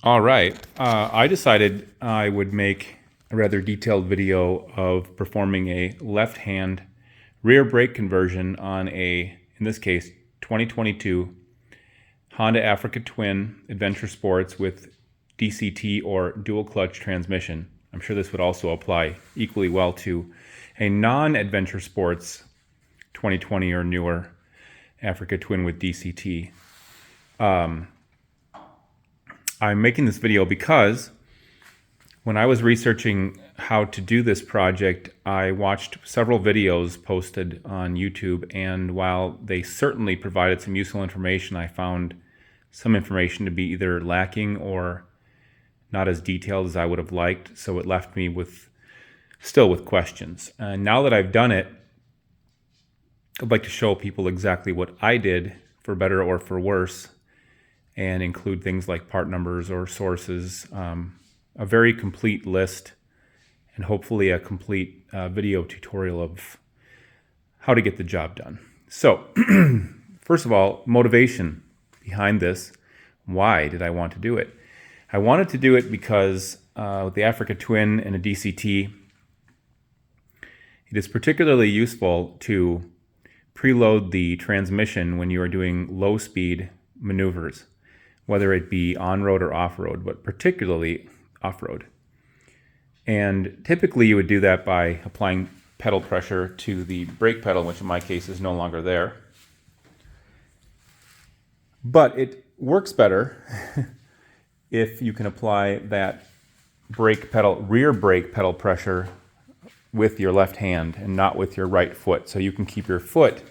All right, I decided I would make a rather detailed video of performing a left-hand rear brake conversion on a, in this case, 2022 Honda Africa Twin Adventure Sports with DCT or dual clutch transmission. I'm sure this would also apply equally well to a non-Adventure Sports 2020 or newer Africa Twin with DCT. I'm making this video because when I was researching how to do this project, I watched several videos posted on YouTube, and while they certainly provided some useful information, I found some information to be either lacking or not as detailed as I would have liked, so it left me still with questions. And now that I've done it, I'd like to show people exactly what I did, for better or for worse, and include things like part numbers or sources, a very complete list, and hopefully a complete video tutorial of how to get the job done. So, first of all, motivation behind this. Why did I want to do it? I wanted to do it because with the Africa Twin and a DCT, it is particularly useful to preload the transmission when you are doing low-speed maneuvers, whether it be on-road or off-road, but particularly off-road. And typically you would do that by applying pedal pressure to the brake pedal, which in my case is no longer there. But it works better if you can apply that rear brake pedal pressure with your left hand and not with your right foot, so you can keep your foot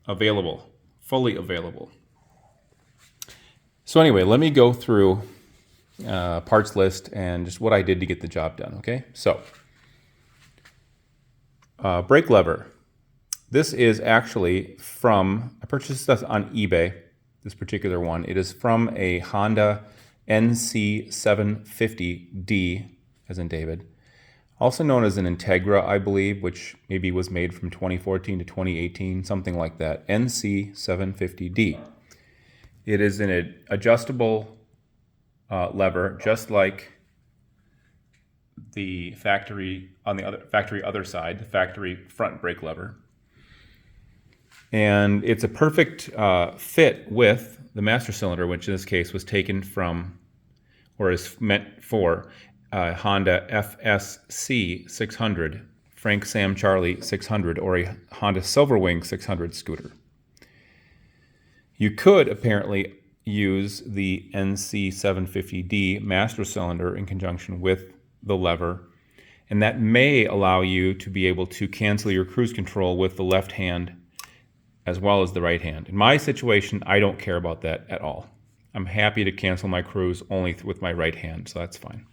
available, fully available. So anyway, let me go through parts list and just what I did to get the job done, okay? So, brake lever. This is actually from, I purchased this on eBay, this particular one. It is from a Honda NC750D, as in David, also known as an Integra, I believe, which maybe was made from 2014 to 2018, something like that, NC750D. It is an adjustable lever, just like the factory other side, the factory front brake lever. And it's a perfect fit with the master cylinder, which in this case was taken from, or is meant for, Honda FSC 600, Frank Sam Charlie 600, or a Honda Silverwing 600 scooter. You could apparently use the NC750D master cylinder in conjunction with the lever, and that may allow you to be able to cancel your cruise control with the left hand as well as the right hand. In my situation, I don't care about that at all. I'm happy to cancel my cruise only with my right hand, so that's fine.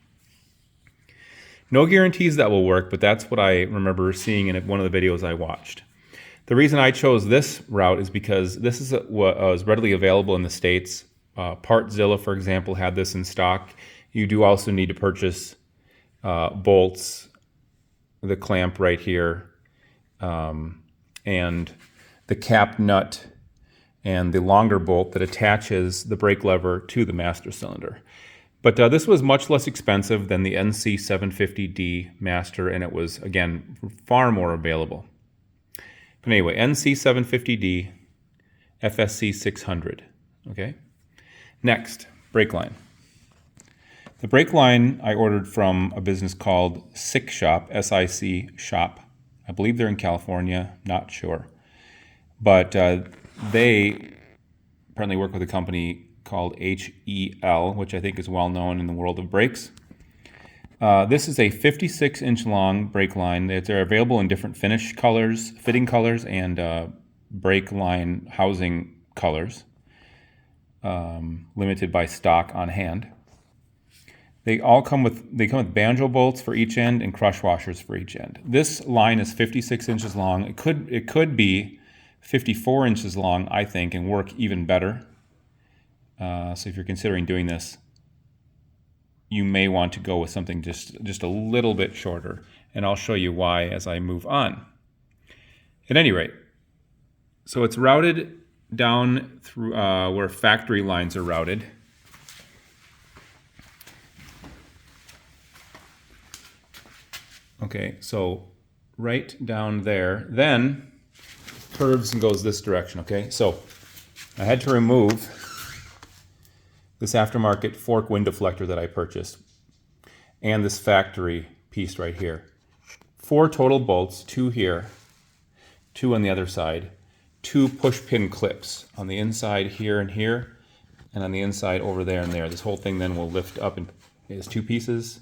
No guarantees that will work, but that's what I remember seeing in one of the videos I watched. The reason I chose this route is because this is what was readily available in the States. Partzilla, for example, had this in stock. You do also need to purchase bolts, the clamp right here, and the cap nut, and the longer bolt that attaches the brake lever to the master cylinder. But this was much less expensive than the NC750D Master, and it was, again, far more available. But anyway, NC750D FSC 600, okay? Next, brake line. The brake line I ordered from a business called SIC Shop, S-I-C Shop. I believe they're in California, not sure. But they apparently work with a company called HEL, which I think is well known in the world of brakes. This is a 56-inch long brake line. They're available in different finish colors, fitting colors, and brake line housing colors, limited by stock on hand. They come with banjo bolts for each end and crush washers for each end. This line is 56 inches long. It could be 54 inches long, I think, and work even better. So if you're considering doing this, you may want to go with something just a little bit shorter, and I'll show you why as I move on. At any rate, so it's routed down through where factory lines are routed, Okay, so right down there, then curves and goes this direction, okay? So I had to remove this aftermarket fork wind deflector that I purchased and this factory piece right here. 4 total bolts, 2 here, 2 on the other side, 2 push pin clips on the inside here and here, and on the inside over there and there. This whole thing then will lift up and is 2 pieces.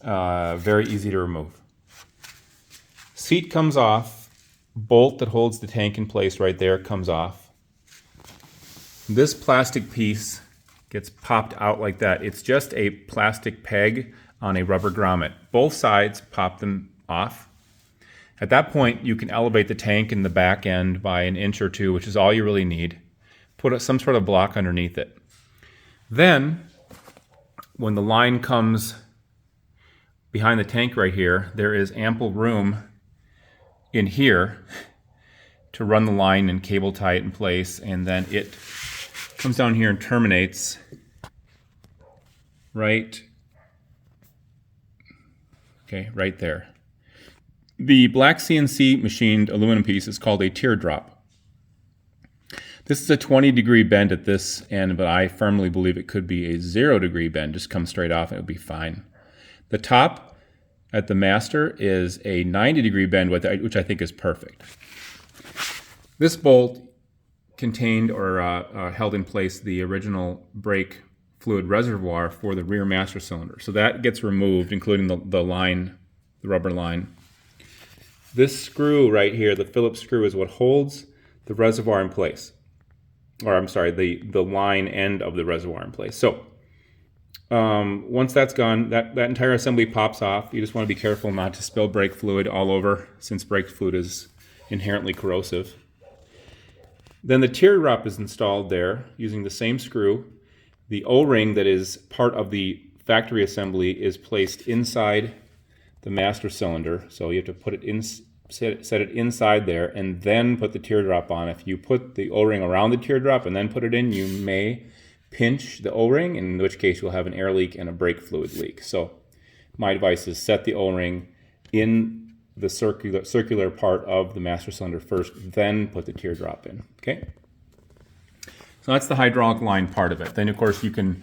Very easy to remove. Seat comes off. Bolt that holds the tank in place right there comes off. This plastic piece gets popped out like that. It's just a plastic peg on a rubber grommet. Both sides pop them off. At that point, you can elevate the tank in the back end by 1 inch or 2, which is all you really need. Put some sort of block underneath it. Then, when the line comes behind the tank right here, there is ample room in here to run the line and cable tie it in place, and then it comes down here and terminates right there. The black CNC machined aluminum piece is called a teardrop. This is a 20-degree bend at this end, but I firmly believe it could be a 0-degree bend. Just come straight off and it would be fine. The top at the master is a 90-degree bend, which I think is perfect. This bolt contained or held in place the original brake fluid reservoir for the rear master cylinder. So that gets removed, including the line, the rubber line. This screw right here, the Phillips screw, is what holds the reservoir in place. Or I'm sorry, the line end of the reservoir in place. So once that's gone, that entire assembly pops off. You just want to be careful not to spill brake fluid all over, since brake fluid is inherently corrosive. Then the teardrop is installed there using the same screw. The O-ring that is part of the factory assembly is placed inside the master cylinder. So you have to put it in, set it inside there, and then put the teardrop on. If you put the O-ring around the teardrop and then put it in, you may pinch the O-ring, in which case you'll have an air leak and a brake fluid leak. So my advice is set the O-ring in the circular part of the master cylinder first, then put the teardrop in, okay? So that's the hydraulic line part of it. Then of course you can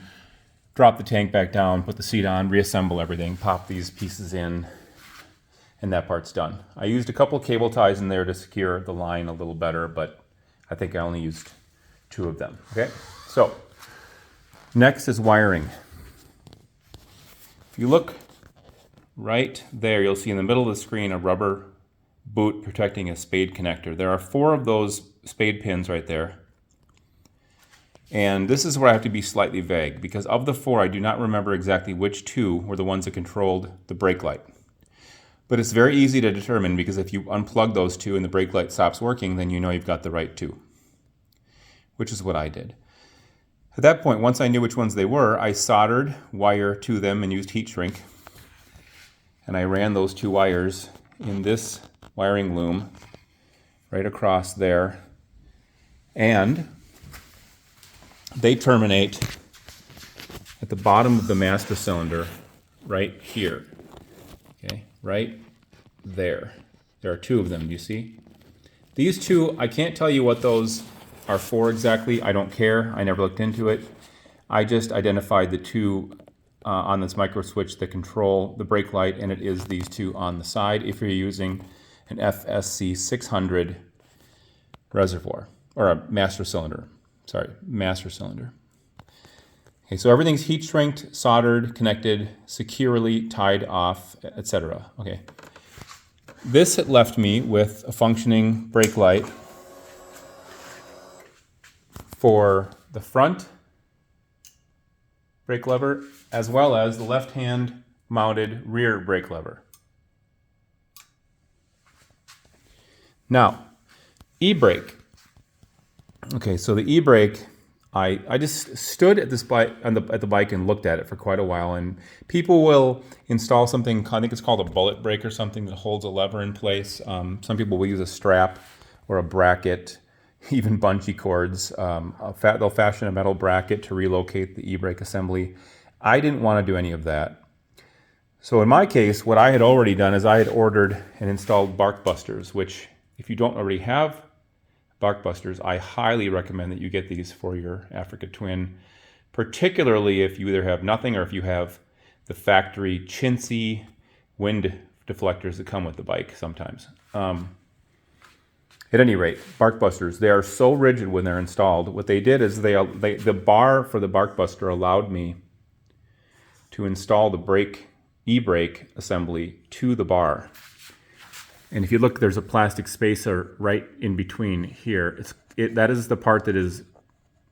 drop the tank back down, put the seat on, reassemble everything, pop these pieces in, and that part's done. I used a couple cable ties in there to secure the line a little better, but I think I only used 2 of them, okay? So next is wiring. If you look right there, you'll see in the middle of the screen a rubber boot protecting a spade connector. There are 4 of those spade pins right there. And this is where I have to be slightly vague, because of the 4, I do not remember exactly which 2 were the ones that controlled the brake light. But it's very easy to determine, because if you unplug those 2 and the brake light stops working, then you know you've got the right 2, which is what I did. At that point, once I knew which ones they were, I soldered wire to them and used heat shrink. And I ran those 2 wires in this wiring loom right across there. And they terminate at the bottom of the master cylinder right here. Okay, right there. There are 2 of them, do you see? These 2, I can't tell you what those are for exactly. I don't care. I never looked into it. I just identified the 2 on this micro switch that control the brake light, and it is these 2 on the side if you're using an FSC 600 reservoir, or a master cylinder. Sorry, master cylinder. Okay, so everything's heat shrinked, soldered, connected, securely tied off, etc. Okay. This left me with a functioning brake light for the front brake lever, as well as the left-hand mounted rear brake lever. Now, e-brake. Okay, so the e-brake, I just stood at this bike at the bike and looked at it for quite a while, and people will install something, I think it's called a bullet brake or something, that holds a lever in place. Some people will use a strap or a bracket, even bungee cords. They'll fashion a metal bracket to relocate the e-brake assembly. I didn't want to do any of that. So in my case, what I had already done is I had ordered and installed bark busters, which if you don't already have bark busters, I highly recommend that you get these for your Africa Twin, particularly if you either have nothing or if you have the factory chintzy wind deflectors that come with the bike sometimes. At any rate, bark busters, they are so rigid when they're installed. What they did is the bar for the bark buster allowed me to install the e-brake assembly to the bar. And if you look, there's a plastic spacer right in between here. That is the part that is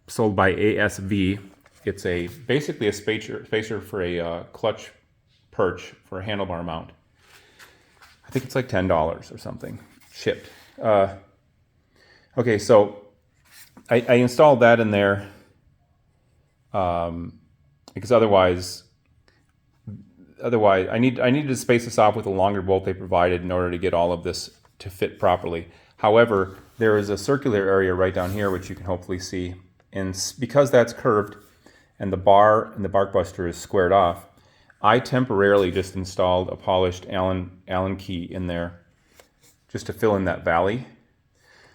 sold by ASV. It's basically a spacer for a clutch perch for a handlebar mount. I think it's like $10 or something shipped. Okay, so I installed that in there because otherwise I needed to space this off with a longer bolt they provided in order to get all of this to fit properly. However, there is a circular area right down here which you can hopefully see, and because that's curved and the bar and the bark buster is squared off, I temporarily just installed a polished Allen key in there just to fill in that valley,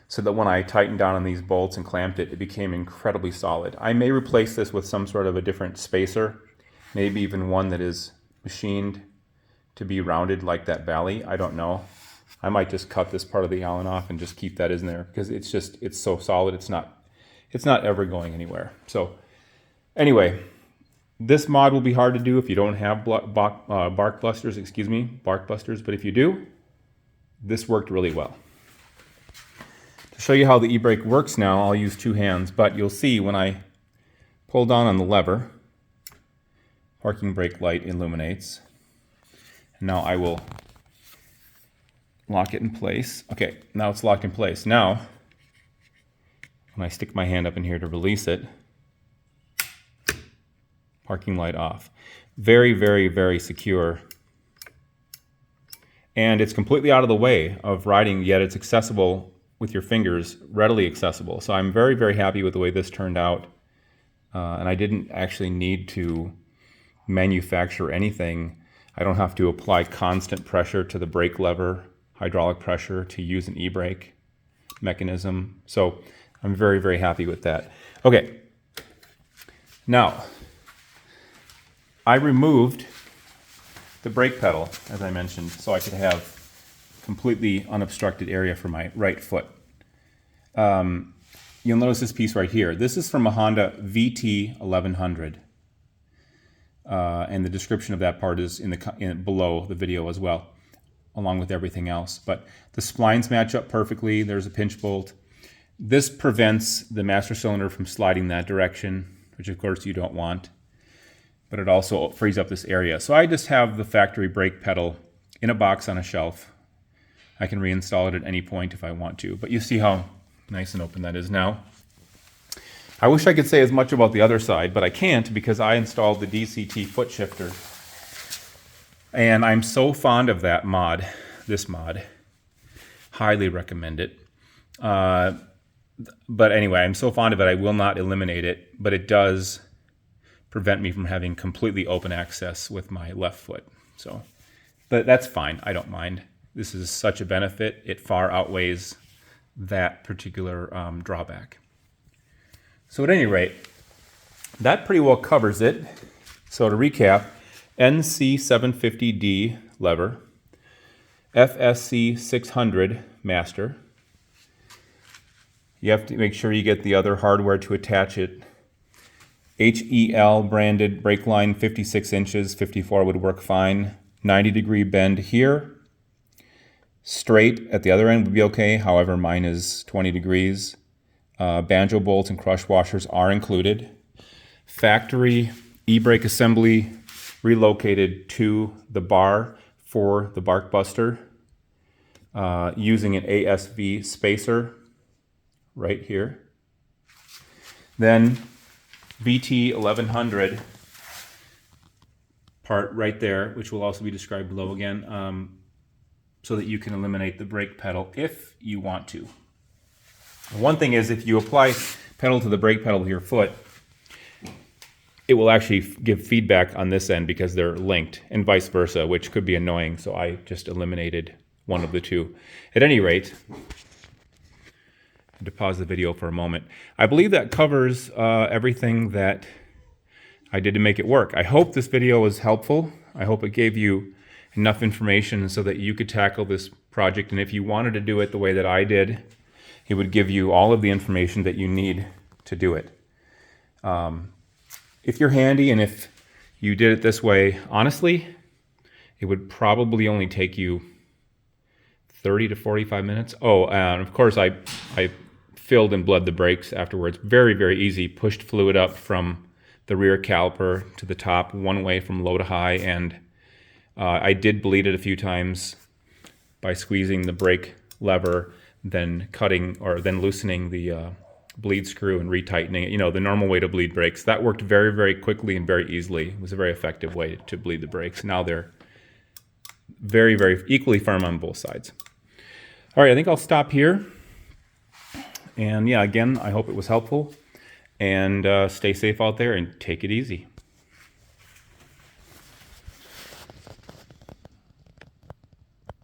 so that when I tightened down on these bolts and clamped it, it became incredibly solid. I may replace this with some sort of a different spacer, maybe even one that is machined to be rounded like that valley. I don't know. I might just cut this part of the Allen off and just keep that in there because it's so solid. It's not ever going anywhere. So anyway, this mod will be hard to do if you don't have bark busters, but if you do, this worked really well. To show you how the e-brake works now, I'll use two hands, but you'll see when I pull down on the lever, parking brake light illuminates. And now I will lock it in place. Okay, now it's locked in place. Now, when I stick my hand up in here to release it, parking light off. Very, very, very secure. And it's completely out of the way of riding, yet it's accessible with your fingers, readily accessible. So I'm very, very happy with the way this turned out. And I didn't actually need to manufacture anything. I don't have to apply constant pressure to the brake lever, hydraulic pressure to use an e-brake mechanism. So I'm very, very happy with that. Okay, now I removed the brake pedal, as I mentioned, so I could have completely unobstructed area for my right foot. You'll notice this piece right here. This is from a Honda VT1100. And the description of that part is below the video as well, along with everything else. But the splines match up perfectly. There's a pinch bolt. This prevents the master cylinder from sliding that direction, which of course you don't want. But it also frees up this area. So I just have the factory brake pedal in a box on a shelf. I can reinstall it at any point if I want to. But you see how nice and open that is now. I wish I could say as much about the other side, but I can't because I installed the DCT foot shifter. And I'm so fond of that mod, this mod. Highly recommend it. But anyway, I'm so fond of it, I will not eliminate it, but it does prevent me from having completely open access with my left foot. So, but that's fine, I don't mind. This is such a benefit, it far outweighs that particular drawback. So at any rate, that pretty well covers it. So to recap, NC750D lever, FSC 600 master. You have to make sure you get the other hardware to attach it. HEL branded brake line, 56 inches, 54 would work fine. 90-degree bend here. Straight at the other end would be okay, however mine is 20 degrees. Banjo bolts and crush washers are included. Factory e-brake assembly relocated to the bar for the bark buster using an ASV spacer right here. Then VT1100 part right there, which will also be described below again, so that you can eliminate the brake pedal if you want to. One thing is, if you apply pedal to the brake pedal with your foot, it will actually give feedback on this end because they're linked, and vice versa, which could be annoying. So I just eliminated one of the two. At any rate, to pause the video for a moment, I believe that covers everything that I did to make it work. I hope this video was helpful. I hope it gave you enough information so that you could tackle this project. And if you wanted to do it the way that I did, it would give you all of the information that you need to do it. If you're handy and if you did it this way, honestly, it would probably only take you 30 to 45 minutes. Oh, and of course I filled and bled the brakes afterwards. Very, very easy. Pushed fluid up from the rear caliper to the top, one way from low to high, and I did bleed it a few times by squeezing the brake lever, then cutting or then loosening the bleed screw and retightening it. You know, the normal way to bleed brakes. That worked very, very quickly and very easily. It was a very effective way to bleed the brakes. Now they're very, very equally firm on both sides. All right, I think I'll stop here. And yeah, again, I hope it was helpful. And stay safe out there and take it easy.